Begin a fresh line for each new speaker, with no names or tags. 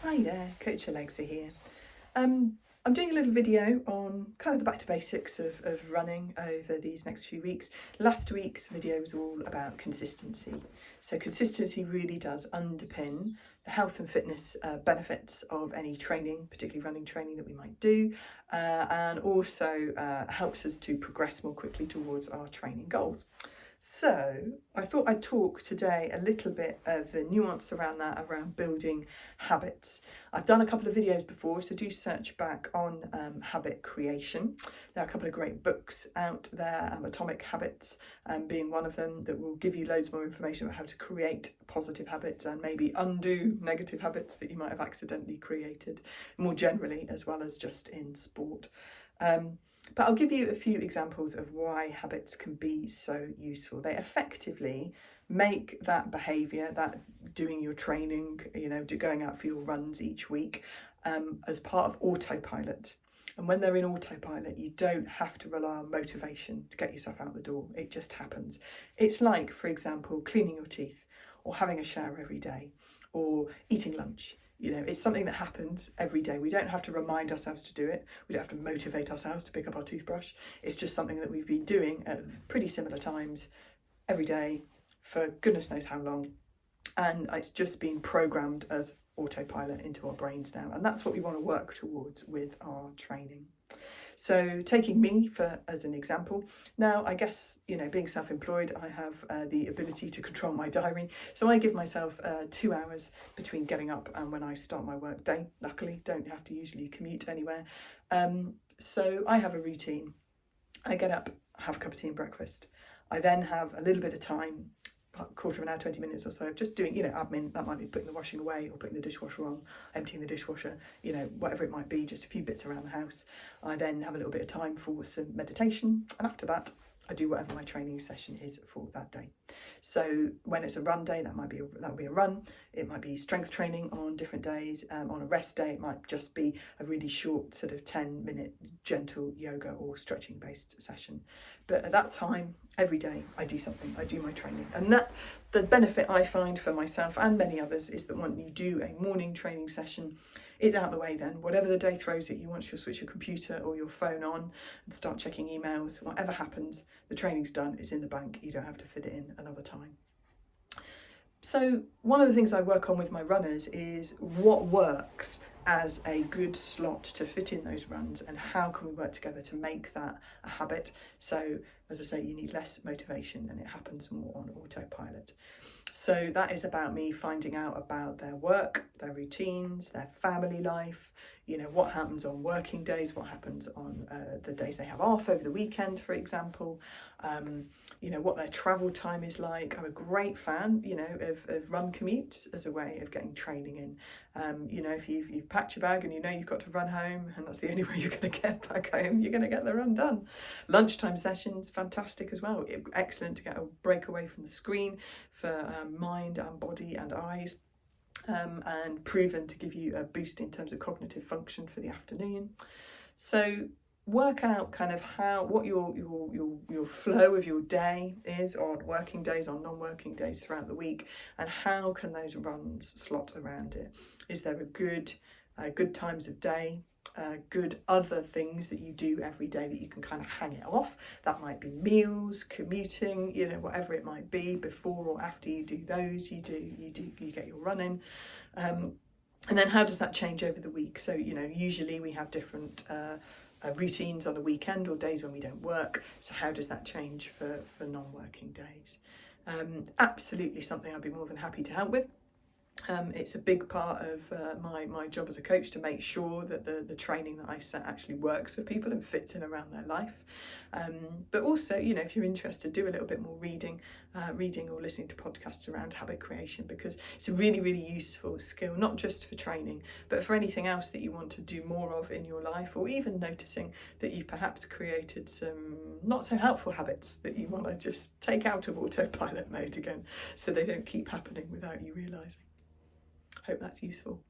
Hi there, Coach Alexa here. I'm doing a little video on kind of the back to basics of running over these next few weeks. Last week's video was all about consistency. So consistency really does underpin the health and fitness benefits of any training, particularly running training that we might do, and also helps us to progress more quickly towards our training goals. So I thought I'd talk today a little bit of the nuance around that, around building habits. I've done a couple of videos before, so do search back on habit creation. There are a couple of great books out there, Atomic Habits being one of them, that will give you loads more information about how to create positive habits and maybe undo negative habits that you might have accidentally created, more generally, as well as just in sport. But I'll give you a few examples of why habits can be so useful. They effectively make that behaviour, that doing your training, going out for your runs each week, as part of autopilot. And when they're in autopilot, you don't have to rely on motivation to get yourself out the door. It just happens. It's like, for example, cleaning your teeth or having a shower every day or eating lunch. It's something that happens every day. We don't have to remind ourselves to do it. We don't have to motivate ourselves to pick up our toothbrush. It's just something that we've been doing at pretty similar times every day for goodness knows how long. And it's just been programmed as autopilot into our brains now. And that's what we want to work towards with our training. So taking me as an example, now I guess, being self-employed, I have the ability to control my diary. So I give myself 2 hours between getting up and when I start my work day. Luckily, don't have to usually commute anywhere. So I have a routine. I get up, have a cup of tea and breakfast. I then have a little bit of time, a quarter of an hour, 20 minutes or so, just doing, admin. That might be putting the washing away or putting the dishwasher on, emptying the dishwasher, whatever it might be, just a few bits around the house. I then have a little bit of time for some meditation. And after that, I do whatever my training session is for that day. So when it's a run day, that will be a run. It might be strength training on different days. On a rest day, it might just be a really short sort of 10-minute gentle yoga or stretching based session. But at that time, every day, I do something. I do my training. And the benefit I find for myself and many others is that when you do a morning training session, it's out of the way then. Whatever the day throws at you, once you switch your computer or your phone on and start checking emails, whatever happens, the training's done, it's in the bank. You don't have to fit it in another time. So one of the things I work on with my runners is what works as a good slot to fit in those runs and how can we work together to make that a habit. So as I say, you need less motivation and it happens more on autopilot. So that is about me finding out about their work, their routines, their family life, what happens on working days, what happens on the days they have off over the weekend, for example, what their travel time is like. I'm a great fan, of run commutes as a way of getting training in. If you've packed your bag and you've got to run home and that's the only way you're going to get back home, you're going to get the run done. Lunchtime sessions, fantastic as well. Excellent to get a break away from the screen for mind and body and eyes. And proven to give you a boost in terms of cognitive function for the afternoon. So work out kind of what your flow of your day is on working days, on non-working days throughout the week, and how can those runs slot around it. Is there a good times of day, good other things that you do every day that you can kind of hang it off? That might be meals, commuting, whatever it might be. Before or after you do those, you get your run in. And then how does that change over the week? So usually we have different routines on the weekend or days when we don't work. So how does that change for non-working days? Absolutely something I'd be more than happy to help with. It's a big part of my job as a coach to make sure that the training that I set actually works for people and fits in around their life. But also, if you're interested, do a little bit more reading or listening to podcasts around habit creation, because it's a really, really useful skill, not just for training, but for anything else that you want to do more of in your life, or even noticing that you've perhaps created some not so helpful habits that you want to just take out of autopilot mode again so they don't keep happening without you realising. Hope that's useful.